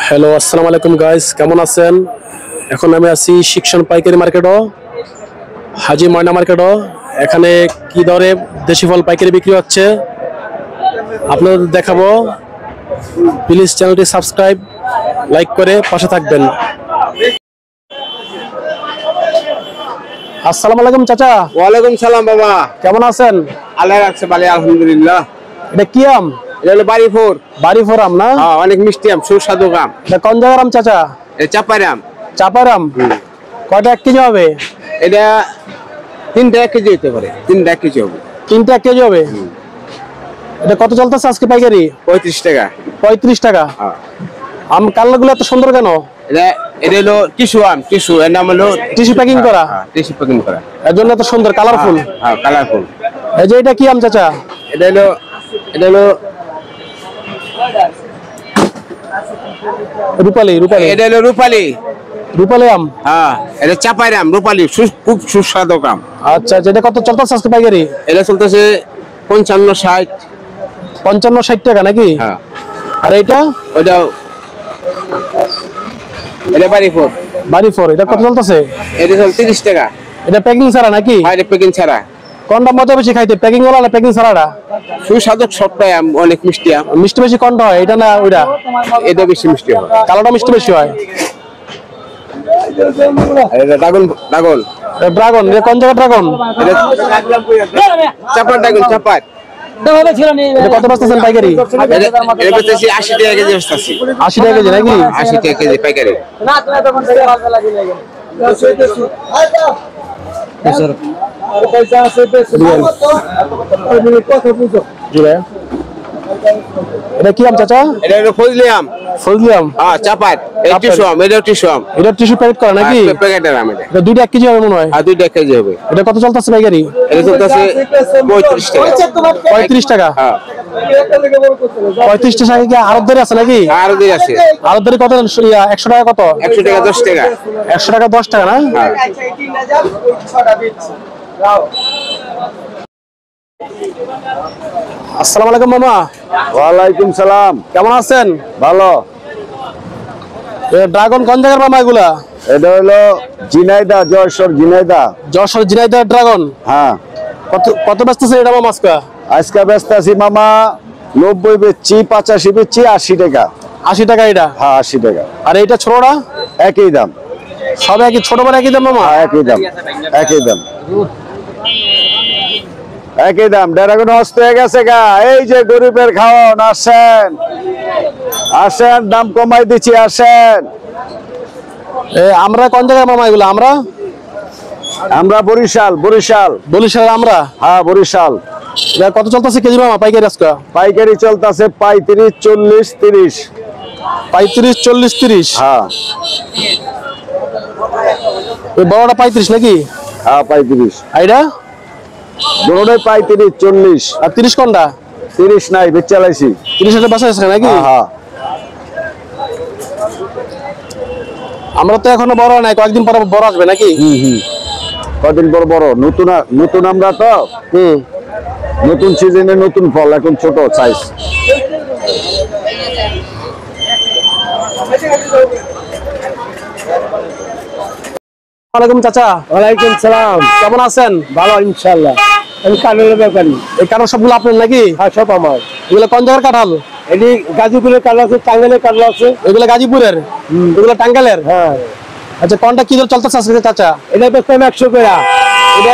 Hello, আসসালামু আলাইকুম guys, কেমন আছেন? এখন আমি আছি শিক্ষণ পাইকারি মার্কেটও, হাজি ময়না মার্কেটও। এখানে কি দরে দেশি ফল পাইকারি বিক্রি হচ্ছে আপনাদের দেখাবো। প্লিজ চ্যানেলটি সাবস্ক্রাইব, লাইক করে পাশে থাকবেন। আসসালামু আলাইকুম চাচা। ওয়ালাইকুম সালাম বাবা, কেমন আছেন? আল্লাহ রাখছে ভালো, আলহামদুলিল্লাহ। এটা কি আম? এটা হলো বাড়িফোর। বাড়িফোর আম না? হ্যাঁ, অনেক মিষ্টি আম, সুস্বাদু আম। এটা কোন জায়গার আম চাচা? এটা চাপার আম। চাপার আম। কয়টা 1 কেজি হবে? এটা 3টা 1 কেজি হতে পারে, 3টা 1 কেজি হবে। 3টা 1 কেজি হবে। এটা কত চলতেছে আজকে পাইকারি? 35 টাকা। 35 টাকা। হ্যাঁ। আম কালারগুলো এত সুন্দর কেন? এটা হলো টিস্যু আম, টিস্যু। এর নাম হলো টিস্যু প্যাকিং করা। টিস্যু প্যাকিং করা, এর জন্য এত সুন্দর কালারফুল। হ্যাঁ, কালারফুল। এই যে এটা কি আম চাচা? এটা হলো রূপালী। রূপালী। এটা হলো রূপালী। রূপালী আম। হ্যাঁ, এটা চাপার আম, রূপালী, খুব সুস্বাদু আম। আচ্ছা, যেটা কত চলতেছে আজকে পাইকারি? এটা চলতেছে 55 60। 55 60 টাকা নাকি? হ্যাঁ। আর এটা? এটা বাড়িফোর। বাড়িফোর। এটা কত চলতেছে? এটা চল 30 টাকা। এটা প্যাকিং ছাড়া নাকি? হ্যাঁ, এটা প্যাকিং ছাড়া। কোনটা মজা বেশি খাইতে, প্যাকিং ওয়ালা না প্যাকিং ছাড়াটা? সুস্বাদু সবটাই আম, অনেক মিষ্টি আম। মিষ্টি বেশি কোনটা হয়, এটা না ওইটা? এটা বেশি মিষ্টি হয়, কালোটা মিষ্টি বেশি হয়। এটা ড্রাগন। ড্রাগন। এটা কোন জায়গা ড্রাগন? এটা চাপার ড্রাগন, চাপার। এটা কত বেচতেছেন পাইকারি? এটা বেচতেছি 80 টাকা কেজি বেচতেছি। 80 টাকা কেজি নাকি? 80 টাকা কেজি পাইকারি। এটা কি আম চাচা? এটা হলো ফজলি আম। ফজলি আম। হ্যাঁ, চাপার। এটা টিস্যু আম, এটা টিস্যু আম। এটা টিস্যু প্যাকেট করা নাকি? প্যাকেটের আম এটা। এটা 2টা 1 কেজি হবে মনে হয়। আর 2টা 1 কেজি হবে। এটা কত চলতেছে পাইকারি? এটা চলতেছে 35 টাকা। 35 টাকা। হ্যাঁ। 35 টাকা কি আরবদারি আছে নাকি? আর দিয়ে আছে। আরবদারি কত? 100 টাকা কত? 100 টাকা 10 টাকা। 100 টাকা 10 টাকা না? আসসালামু আলাইকুম মামা। ওয়ালাইকুম সালাম। কেমন আছেন? ভালো। ড্রাগন কোন জায়গার মামা এগুলা? এটা হলো ঝিনাইদহ, যশোর ঝিনাইদহ। যশোর ঝিনাইদহ ড্রাগন। হ্যাঁ। কত বেচতেছে এটা মামা আজকে? আজকে ব্যস্ত আছি মামা, 90 বেচছি, 85 বেচছি, 80 টাকা। 80 টাকা এটা? হ্যাঁ, 80 টাকা। আর এইটা ছোটটা? একই দাম। সব একই, ছোট বড় একই দাম মামা? হ্যাঁ, একই দাম, একই দাম, একই দাম। ড্রাগন হস্ত হয়ে গেছে গা। এই যে গরিবের খাওয়ান, আসেন আসেন, দাম কমাই দিচ্ছি, আসেন। আমরা কোন জায়গায় মামা এগুলো? আমরা বরিশাল। বরিশাল আমরা? হ্যাঁ, বরিশাল। এটা কত চলতেছে কেজি মামা পাইকারি আজকে? পাইকারি চলতেছে 35 40 30। 35 40 30। হ্যাঁ। এই বড়টা 35 নাকি? হ্যাঁ, 35। এইটা? দুটোই 35 40। আর 30 কোনটা? 30 নাই, বেচালাইছি। 30 এর বাসা আছে নাকি? হ্যাঁ। আমরা তো এখনো বড় নাই, কয়েকদিন পর বড় আসবে নাকি? কদিন পর বড়। নতুন আমরা তো। নতুন সিজনে নতুন ফল, এখন ছোট সাইজ। ওয়ালাইকুম চাচা। ওয়ালাইকুম সালাম। কেমন আছেন? ভালো, ইনশাআল্লাহ। আমি কাঁঠালের ব্যাপারী। এই কাঁঠাল সবগুলো আপনার নাকি? হ্যাঁ, সব আমার। এগুলো কোন জায়গার কাঁঠাল? এটি গাজীপুরের কাঁঠাল আছে, টাঙ্গাইলের কাঁঠাল আছে। এগুলো গাজীপুরের, এগুলো টাঙ্গাইলের। হ্যাঁ। আচ্ছা, কোনটা কি দর চলতেছে আজকে চাচা? এটা বেচলাম 100 করে। এটা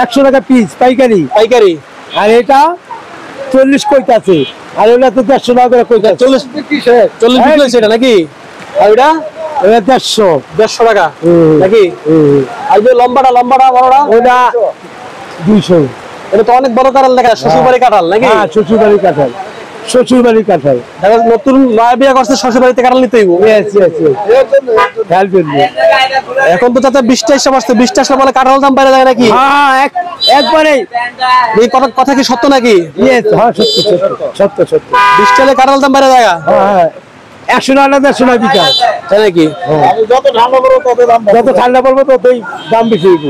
100 টাকা পিস পাইকারি। পাইকারি। আর এটা 40 কইতাছে। আর ওটা তো 150 টাকা করে কইতাছে। 40 বিক্রি হয়েছে এটা নাকি? আর এটা? এটা 150 টাকা নাকি? আর যে লম্বাটা বড়টা? ওটা 200। এটা তো অনেক বড় কাঁঠাল দেখা, শ্বশুরবাড়ি কাঁঠাল নাকি? হ্যাঁ, শ্বশুরবাড়ির কাঁঠাল। দেখা নতুন নয়া বিয়ে করছে, শ্বশুরবাড়িতে কাঁঠাল নিতে হইব। এখন তো চাচা 20টা এসে বসছে, 20টা এসে বলে কাঁঠাল দাম বাইরে যায় নাকি? একবারে। এই কথা কি সত্য নাকি? হ্যাঁ, সত্য। 20টা কাঁঠাল দাম বাইরে যায়? হ্যাঁ, 100 টাকা 150 টাকা বিকাশ। তাই নাকি? যত ঠান্ডা পড়বো ততই দাম বেশি হইব।